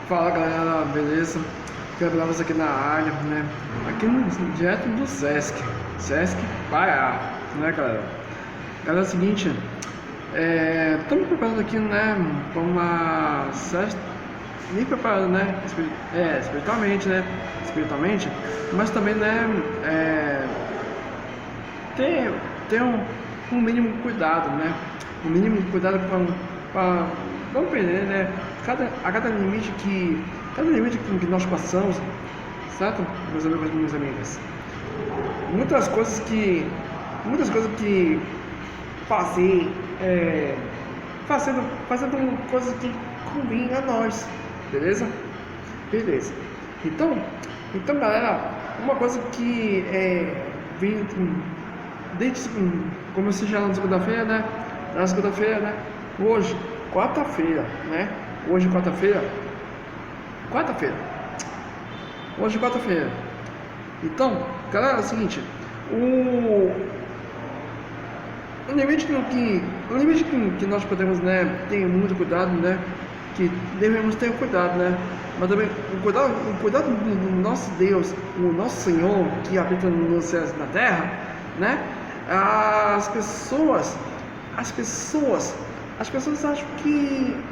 Fala galera, beleza? Quebramos aqui na área, né? Aqui direto do Sesc Pará, né galera? Galera, é o seguinte, estamos preparando aqui, né, para uma sexta, nem preparado, né? Espiritualmente, mas também, né, ter um mínimo cuidado, né? Um mínimo cuidado para não perder, né? Cada limite que nós passamos, certo? Meus amigos e minhas amigas. Muitas coisas que fazendo coisas que convêm a nós, beleza? Beleza. Então galera, uma coisa que vem desde comecei já na segunda-feira, né? Hoje, quarta-feira, né? Hoje, quarta-feira. Então, galera, é o seguinte, o limite que nós podemos, né, ter muito cuidado, né? Que devemos ter cuidado, né? Mas também o cuidado do nosso Deus, o nosso Senhor que habita nos céus e na terra, né? As pessoas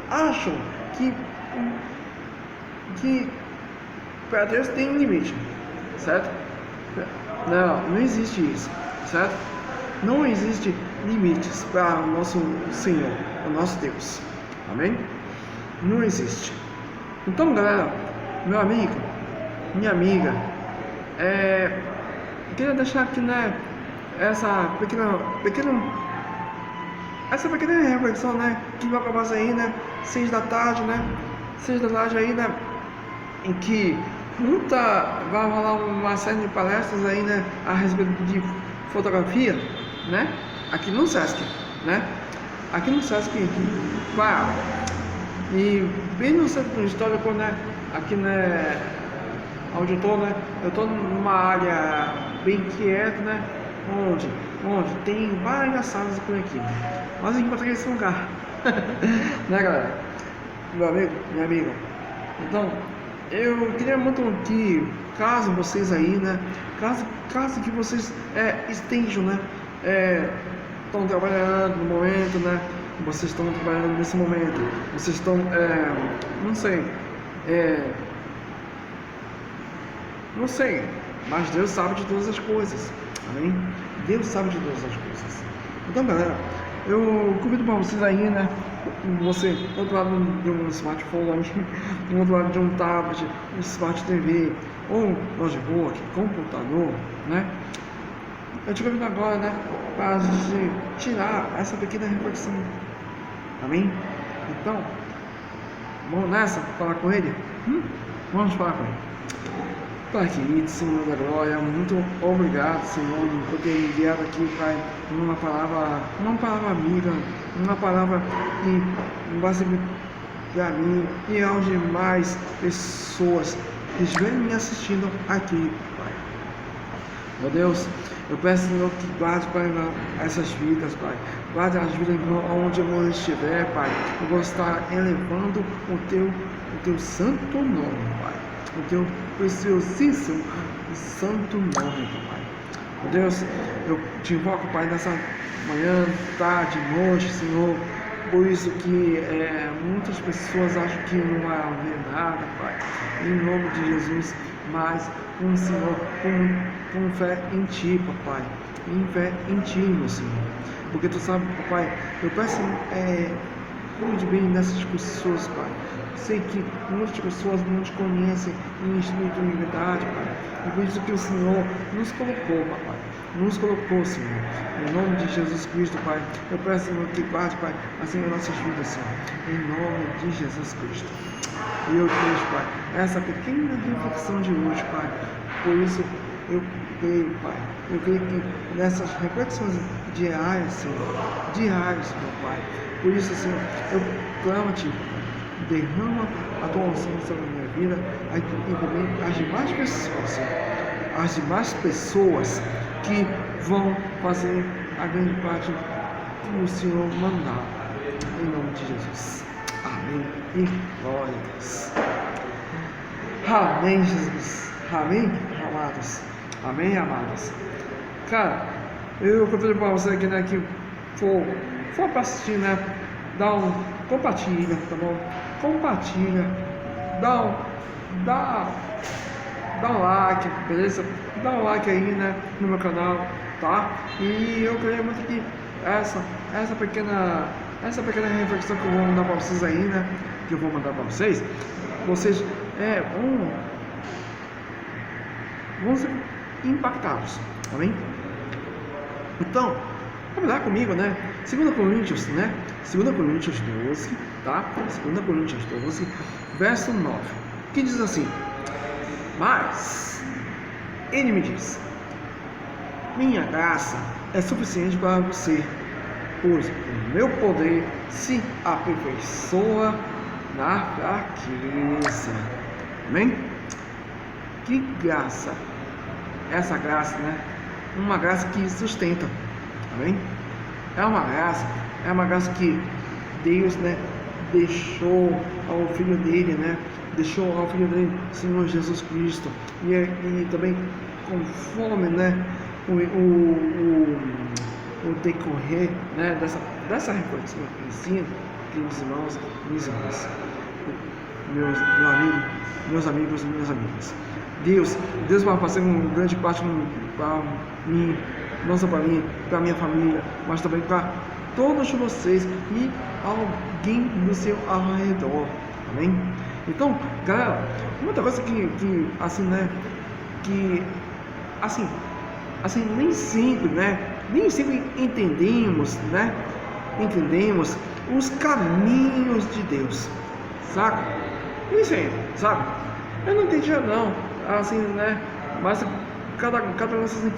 acham que para Deus tem um limite, certo? Não existe isso, certo? Não existe limites para o nosso Senhor, o nosso Deus, amém? Não existe. Então galera, meu amigo, minha amiga, queria deixar aqui, né, essa pequena reflexão, né, que vai acabar aí, né, 6 da tarde, né, aí, né, em que vai rolar uma série de palestras aí, né, a respeito de fotografia, né, aqui no Sesc, Pará, e bem no centro histórico, né, aqui, né, onde eu tô, né, eu tô numa área bem quieta, né, onde tem várias salas por aqui, mas eu encontrei esse lugar, né galera, meu amigo, minha amiga. Então, eu queria muito que, caso vocês aí, né, caso que vocês estejam, né, estão trabalhando no momento, né, vocês estão trabalhando nesse momento, vocês estão, não sei, mas Deus sabe de todas as coisas, amém? Deus sabe de todas as coisas. Então galera, eu convido para vocês aí, né, você do outro lado de um smartphone, do outro lado de um tablet, um smart TV, ou notebook, computador, né, eu te convido agora, né, para a gente tirar essa pequena reflexão, amém? Então, vamos nessa, falar com ele? Vamos falar com ele. Pai querido, Senhor da glória, muito obrigado, Senhor, por ter enviado aqui, Pai, uma palavra amiga, uma palavra que vai servir para mim e aos demais pessoas que estiverem me assistindo aqui, Pai. Meu Deus, eu peço, Senhor, que guarde, Pai, essas vidas, Pai. Guarde as vidas onde eu estiver, Pai. Eu vou estar elevando o teu santo nome, Pai. O teu preciosíssimo e santo nome, Pai. Meu Deus, eu te invoco, Pai, nessa manhã, tarde, noite, Senhor. Por isso que muitas pessoas acham que não vai haver nada, Pai. Em nome de Jesus, mas com o Senhor, com fé em Ti, Pai. Em fé em Ti, meu Senhor. Porque Tu sabe, Pai, eu peço cuide bem dessas pessoas, Pai. Sei que muitas pessoas não te conhecem em espiritualidade, Pai. E por isso que o Senhor nos colocou, Pai. Nos colocou, Senhor. Em nome de Jesus Cristo, Pai. Eu peço, Senhor, que guarde, Pai, assim as nossas vidas, Senhor. Em nome de Jesus Cristo. E eu creio, Pai, essa pequena reflexão de hoje, Pai. Por isso eu creio, Pai. Eu creio que nessas reflexões diárias, Senhor. Meu Pai. Por isso, Senhor, eu clamo-te, derrama a tua unção sobre a minha vida e também as demais pessoas, Senhor. As demais pessoas que vão fazer a grande parte que o Senhor mandar. Em nome de Jesus. Amém. E glória a Deus. Amém, Jesus. Amém, amados. Amém, amados. Cara, eu convido para você aqui, né, que for para assistir, né, compartilha, tá bom? Compartilha, dá um like, beleza? Dá um like aí, né, no meu canal, tá? E eu creio muito que essa pequena reflexão que eu vou mandar para vocês aí, né, vocês vão ser impactados, amém? Então, vamos lá comigo, né? 2 Coríntios, né? 2 Coríntios 12, tá? 2 Coríntios 12, verso 9, que diz assim: mas ele me diz: minha graça é suficiente para você, pois o meu poder se aperfeiçoa na fraqueza. Amém? Que graça! Essa graça, né? Uma graça que sustenta. Amém? É uma graça que Deus, né, deixou ao Filho dele, né? Deixou ao Filho dele, Senhor Jesus Cristo. E também conforme, né, o decorrer, né, dessa reflexão que ensino, queridos irmãos, minhas irmãs, meus amigos e minhas amigas. Deus vai fazer um grande parte para mim, não só para mim, para minha família, mas também para todos vocês e alguém do seu redor. Amém? Então, galera, muita coisa que assim, né, que assim nem sempre, né, entendemos, né, os caminhos de Deus, saca? Nem sempre, sabe? Eu não entendia não, assim, né, mas cada vez assim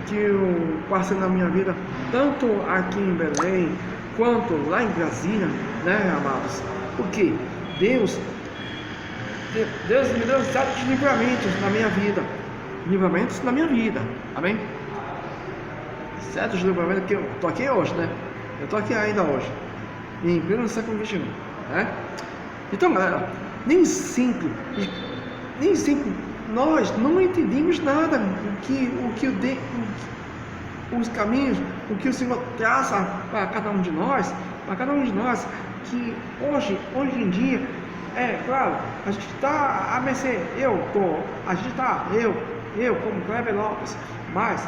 que eu passei na minha vida, tanto aqui em Belém quanto lá em Brasília, né, amados? Porque Deus me deu 7 livramentos na minha vida, amém? 7 livramentos que eu tô aqui hoje, né? Eu tô aqui ainda hoje, em pleno século XXI, né? Então, galera, nem sempre nós não entendemos nada os caminhos, o que o Senhor traça para cada um de nós, que hoje em dia, claro, a gente está a mercê, eu como Kleber Lopes, mas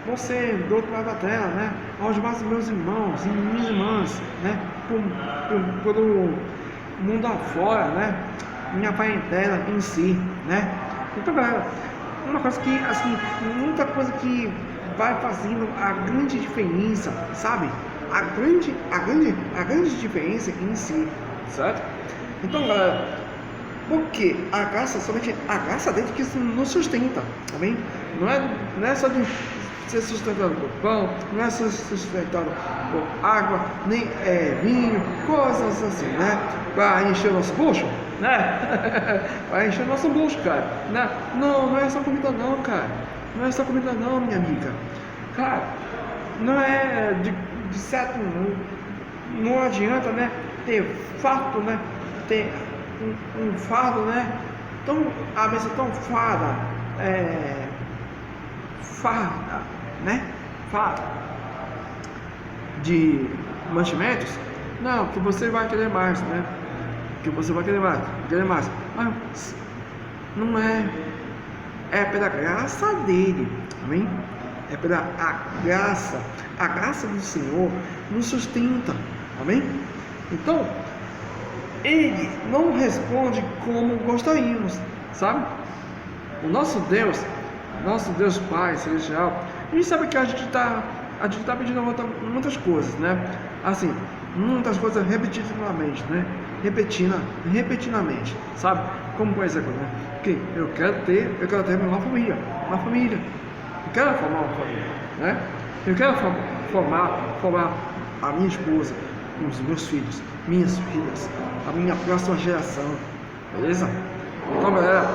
você do outro lado da tela, né, aos meus irmãos e minhas irmãs, né, pelo mundo afora, né, minha parentela em si, né. Então, galera, uma coisa que, assim, muita coisa que vai fazendo a grande diferença, sabe? A grande diferença em si, certo? Então, galera, porque a graça, somente a graça dele que nos sustenta, amém? Não é só de ser sustentado por pão, não é só sustentado por água, nem vinho, coisas assim, né? Para encher o nosso bucho, né? Para encher o nosso bucho, cara, né? Não é só comida não, cara. Não é só comida não, minha amiga. Cara, não é de certo, não adianta, né, ter farto, né, ter um fardo, né, a mesa tão farda, né, farda de mantimentos, não, que você vai querer mais, né, querer mais, mas não é pela graça dele, amém? É pela a graça do Senhor nos sustenta, amém? Então, Ele não responde como gostaríamos, sabe? O nosso Deus Pai Celestial, a gente sabe que a gente tá pedindo muitas coisas, né? Assim, muitas coisas repetidamente, né? Repetidamente, sabe? Como por exemplo, né? Que eu quero ter uma família. Eu quero formar uma família, né? Eu quero formar a minha esposa, os meus filhos, minhas filhas, a minha próxima geração, beleza? Então, galera,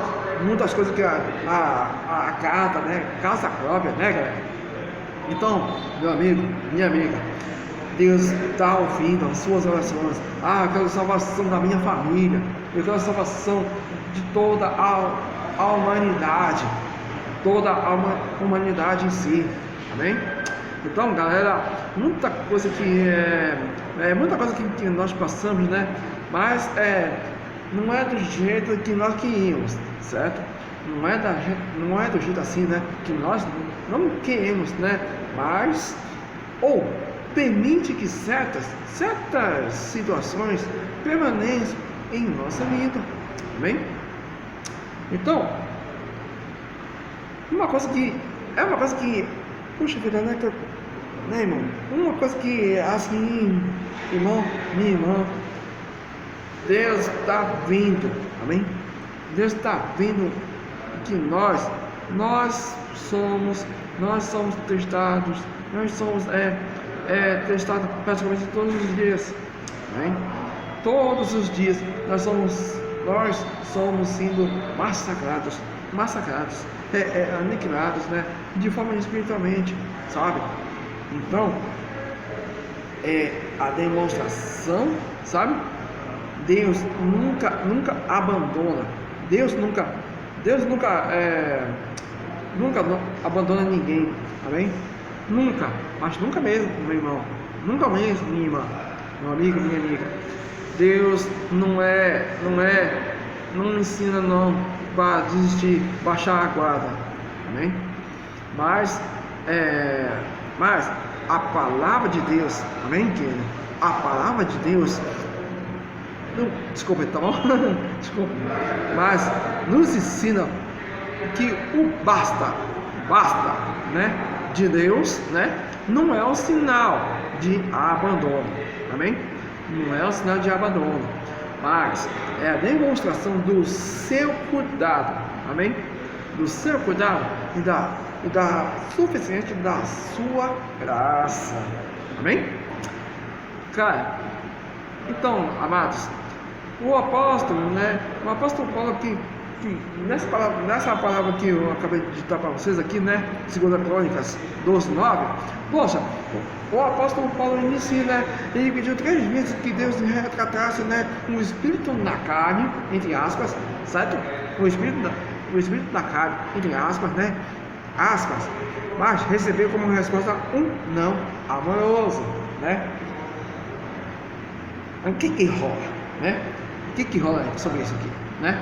muitas coisas que a carta, né? Casa própria, né, galera? Então, meu amigo, minha amiga, Deus está ouvindo as suas orações. Eu quero salvação da minha família, eu quero salvação de toda a humanidade, toda a humanidade em si, amém? Então, galera, muita coisa que nós passamos, né? Mas não é do jeito que nós queríamos, certo? Não é do jeito assim, né? Que nós não queremos, né? Mas permite que certas situações permaneçam em nossa vida, amém? Então, uma coisa que puxa vida, né, irmão? Uma coisa que, assim, irmão, minha irmã, Deus está vindo, amém? Deus está vindo, que nós somos testados, nós somos testados praticamente todos os dias, amém? Todos os dias nós somos sendo massacrados, aniquilados, né? De forma espiritualmente, sabe? Então, a demonstração, sabe? Deus nunca abandona. Deus nunca abandona ninguém, amém? Nunca, mas nunca mesmo, meu irmão. Nunca mesmo, minha irmã, meu amigo, minha amiga. Deus não ensina não para desistir, baixar a guarda, amém? Mas a palavra de Deus, amém, querido? A palavra de Deus, desculpa, tá bom? Desculpa, mas nos ensina que o basta, né, de Deus, né, não é um sinal de abandono, amém? Não é um sinal de abandono, mas é a demonstração do seu cuidado, amém? Do seu cuidado e da suficiente da sua graça, amém? Cara, então, amados, o apóstolo Paulo aqui, nessa palavra que eu acabei de ditar para vocês aqui, né, 2 Crônicas 12:9, poxa, o apóstolo Paulo inicia, né, ele pediu 3 vezes que Deus retratasse, né, um espírito na carne, entre aspas, certo? O espírito na carne, entre aspas, né, mas recebeu como resposta um não amoroso, né? O que rola, né? O que rola sobre isso aqui, né?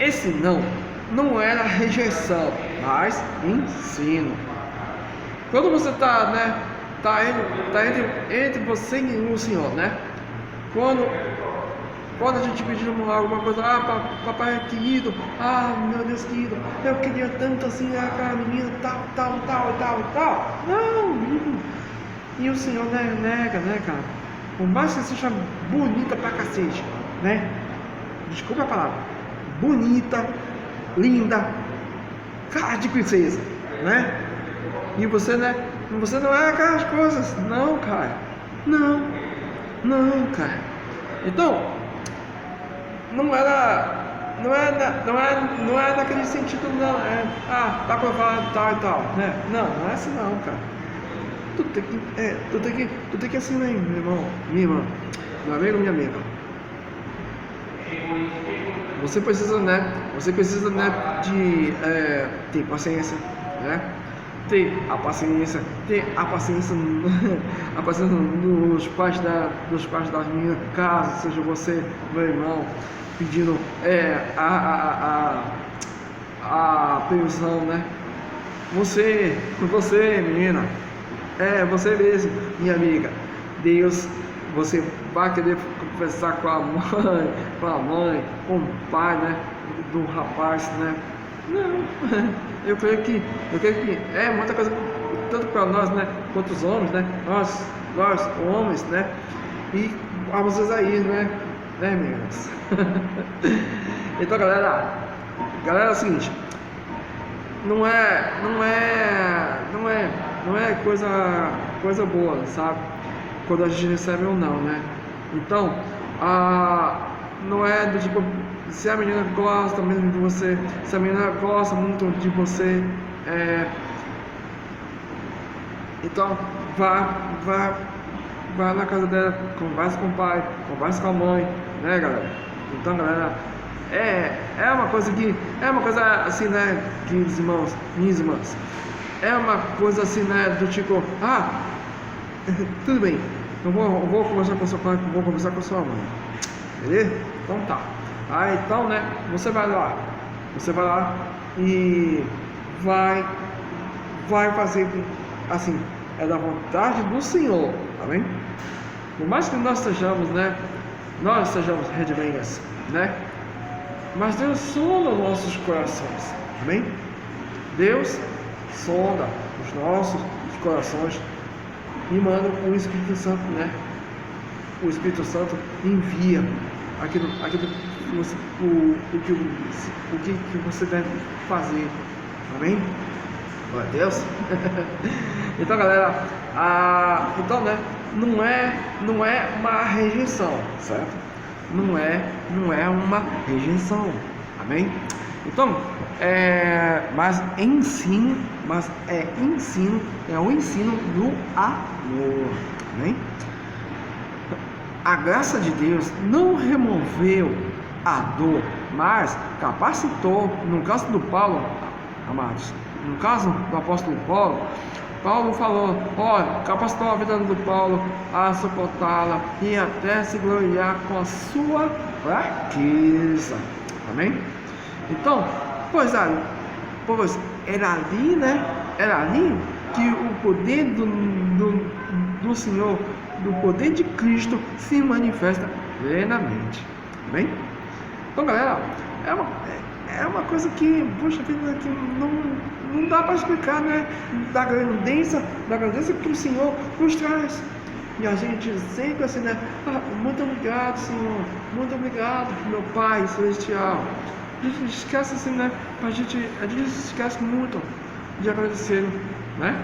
Esse não era rejeição, mas ensino. Quando você está, né, entre você e o Senhor, né? Quando a gente pedir alguma coisa, papai querido, meu Deus querido, eu queria tanto assim, aquela menina, tal. Não. E o Senhor nega, né, cara? Por mais que seja bonita pra cacete, né? Desculpa a palavra. Bonita, linda, cara de princesa, né? E você, né? Você não é aquelas coisas, não, cara. Não, cara. Então, não é naquele sentido, não. Tá provado, tal e tal, né? Não é assim, não, cara. Tu tem que assim, né, meu irmão, minha irmã, meu amigo, minha amiga. Você precisa, né, de ter paciência, né? Ter a paciência dos pais das minhas casas, seja você, meu irmão, pedindo a pensão, né? Você, menina, você mesmo, minha amiga. Deus, você vai querer conversar com a mãe, com o pai, né, do rapaz, né? Não, eu creio que é muita coisa, tanto para nós, né, quanto os homens, né? Nós homens, né? E vocês aí, né, meninas? Então, galera, é o seguinte, não é coisa boa, sabe? Quando a gente recebe ou não, né? Então, não é do tipo, se a menina gosta mesmo de você, se a menina gosta muito de você, então vá na casa dela, converse com o pai, converse com a mãe, né, galera? Então, galera, É uma coisa que, é uma coisa assim, né, queridos irmãos, minhas irmãs, é uma coisa assim, né, do tipo, tudo bem, eu vou conversar com a sua pai, vou conversar com a sua mãe, beleza? Então tá. Então, né, você vai lá e vai fazer assim, é da vontade do Senhor, amém? Por mais que nós sejamos, né, nós sejamos redimeiras, né, mas Deus sonda os nossos corações, amém? Deus sonda os nossos corações e manda o Espírito Santo, né? O Espírito Santo envia aquilo que você, o que você deve fazer, amém? Glória a Deus. Então, galera, então, né, não é uma rejeição, certo? Não é uma rejeição, amém? Então, mas ensino, é o ensino do amor, amém? A graça de Deus não removeu a dor, mas capacitou. No caso do Paulo, amados, no caso do apóstolo Paulo falou, capacitou a vida do Paulo a suportá-la e até se gloriar com a sua fraqueza, amém? Então, pois era ali, né? Era ali que o poder do Senhor, do poder de Cristo se manifesta plenamente, amém? Então, galera, é uma coisa que, poxa vida, que não dá para explicar, né? Da grandeza que o Senhor nos traz. E a gente sempre assim, né? Muito obrigado, Senhor. Muito obrigado, meu Pai Celestial. A gente esquece assim, né? A gente esquece muito de agradecer, né?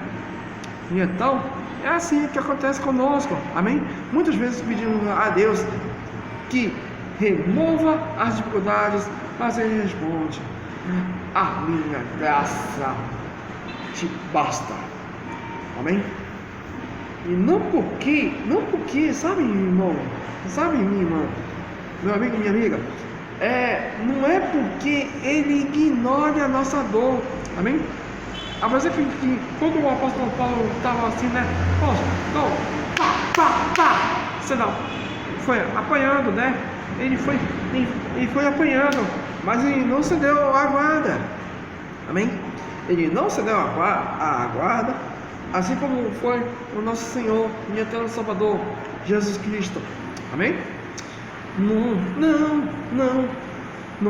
E então, é assim que acontece conosco, amém? Muitas vezes pedimos a Deus que remova as dificuldades, mas Ele responde: a minha graça te basta, amém? E não porque, sabe, irmão, minha irmã, meu amigo e minha amiga, não é porque Ele ignora a nossa dor, amém? Por exemplo, que quando o apóstolo Paulo estava assim, né? Você não foi apanhando, né? Ele foi apanhando, mas ele não cedeu à guarda, amém? Ele não cedeu à guarda, assim como foi o nosso Senhor e eterno Salvador, Jesus Cristo, amém? Não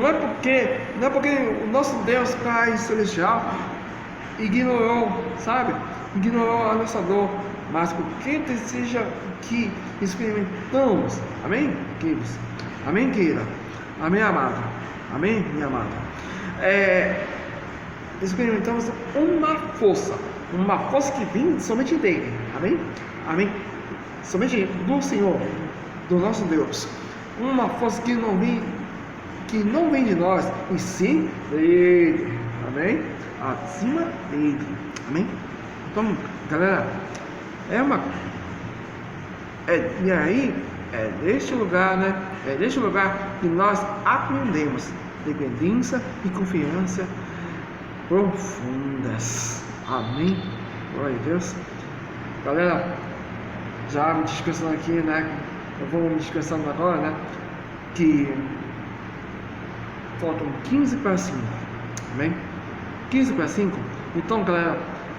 é porque o nosso Deus Pai Celestial ignorou a nossa dor, mas porque deseja que experimentamos, amém, queridos? Amém, querida? Amém, amada? Amém, minha amada? Experimentamos uma força que vem somente dele, amém? Somente do Senhor, do nosso Deus, uma força que não vem de nós, e sim dele, amém? Acima dele, amém? Então, galera, e aí é neste lugar, né? É neste lugar que nós aprendemos dependência e confiança profundas, amém? Glória a Deus. Galera, já me descansando aqui, né? Eu vou me descansando agora, né? Que faltam 15 para 5, amém? 15 para 5. Então, galera,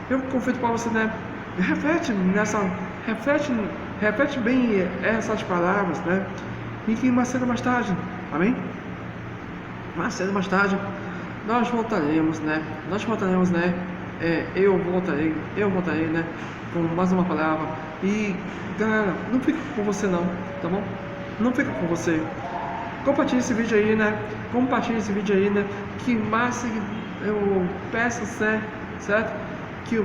eu convido para você, né? Repete bem essas palavras, né? E que mais cedo ou mais tarde, amém? Mais cedo ou mais tarde, nós voltaremos, né? Eu voltarei, né? Com mais uma palavra. E, galera, não fica com você não, tá bom? Não fica com você. Compartilhe esse vídeo aí, né? Que mais eu peço, certo? Que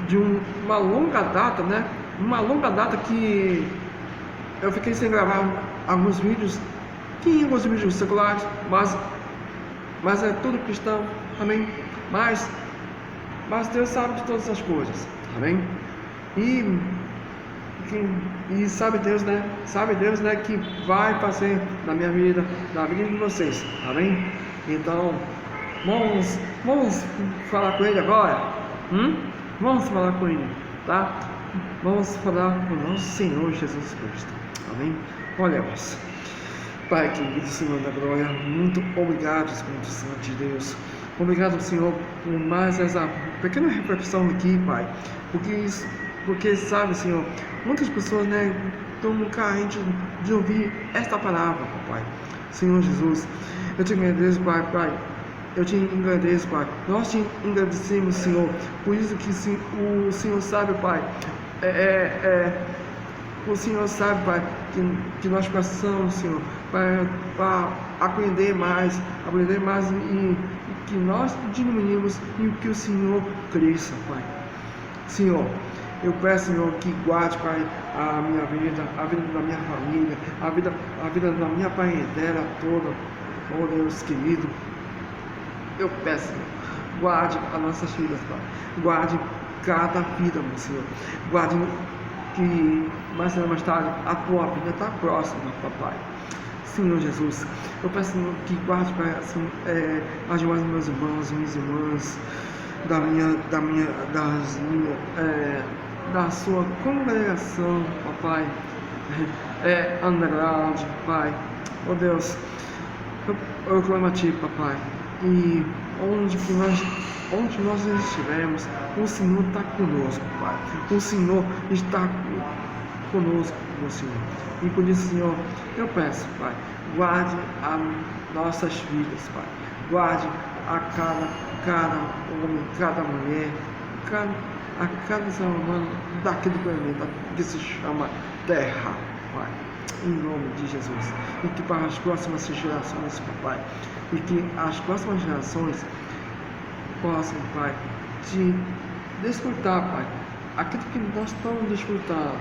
de uma longa data, né? Uma longa data que eu fiquei sem gravar alguns vídeos, alguns vídeos seculares, mas é tudo cristão, amém? Mas Deus sabe de todas as coisas, amém? E e sabe Deus, né? Sabe Deus, né? Que vai fazer na minha vida, na vida de vocês, amém? Então, vamos falar com Ele agora? Vamos falar com Ele, tá? Vamos falar com o nosso Senhor Jesus Cristo, amém? Oremos. Pai querido, Senhor da glória, muito obrigado, Espírito Santo de Deus. Obrigado, Senhor, por mais essa pequena reflexão aqui, Pai. Porque sabe, Senhor, muitas pessoas, né, estão carentes de ouvir esta palavra, Pai. Senhor Jesus, eu te agradeço, Pai. Eu te agradeço, Pai. Nós te agradecemos, Senhor, por isso que o Senhor sabe, Pai. O Senhor sabe, Pai, que nós passamos, Senhor, para aprender mais e que nós diminuímos e que o Senhor cresça, Pai. Senhor, eu peço, Senhor, que guarde, Pai, a minha vida, a vida da minha família, a vida da minha parentela toda, oh Deus querido. Eu peço, Senhor, guarde as nossas vidas, Pai. Guarde cada vida, meu Senhor. Guarde que mais cedo ou mais tarde a tua vida está próxima, Papai. Senhor Jesus, eu peço, Senhor, que guarde, Pai, assim, as demais meus irmãos, minhas irmãs, da sua congregação, Papai, underground, Pai. Oh Deus, eu clamo a Ti, Papai, e onde nós estivermos, o Senhor está conosco, Pai. O Senhor está conosco, meu Senhor. E por isso, Senhor, eu peço, Pai, guarde as nossas vidas, Pai. Guarde a cada homem, cada mulher, a cada ser humano daquele planeta que se chama Terra, Pai. Em nome de Jesus. E que para as próximas gerações, Papai, e que as próximas gerações possam, Pai, te desfrutar, Pai, aquilo que nós estamos desfrutando,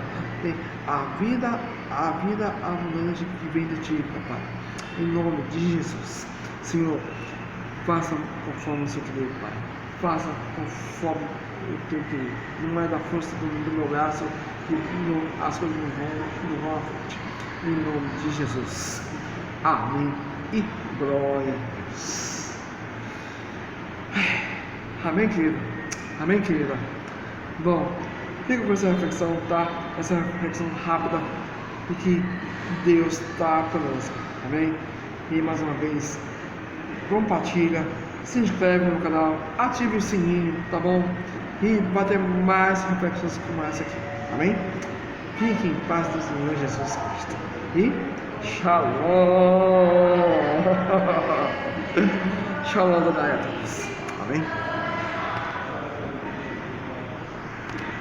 a vida abundante que vem de Ti, Papai. Em nome de Jesus, Senhor, faça conforme o Seu querer, Pai. Faça conforme o Teu querer. Não é da força do meu braço que as coisas não vão à frente. Em nome de Jesus. Amém. E glória a Deus. Amém, querido? Amém, querida? Bom, fica com essa reflexão, tá? Essa reflexão rápida, porque Deus está conosco. Amém? E mais uma vez, compartilha, se inscreve no canal, ative o sininho, tá bom? E vai ter mais reflexões como essa aqui. Amém? Fique em paz do Senhor Jesus Cristo. E Shalom! Shalom da Deus. Amém?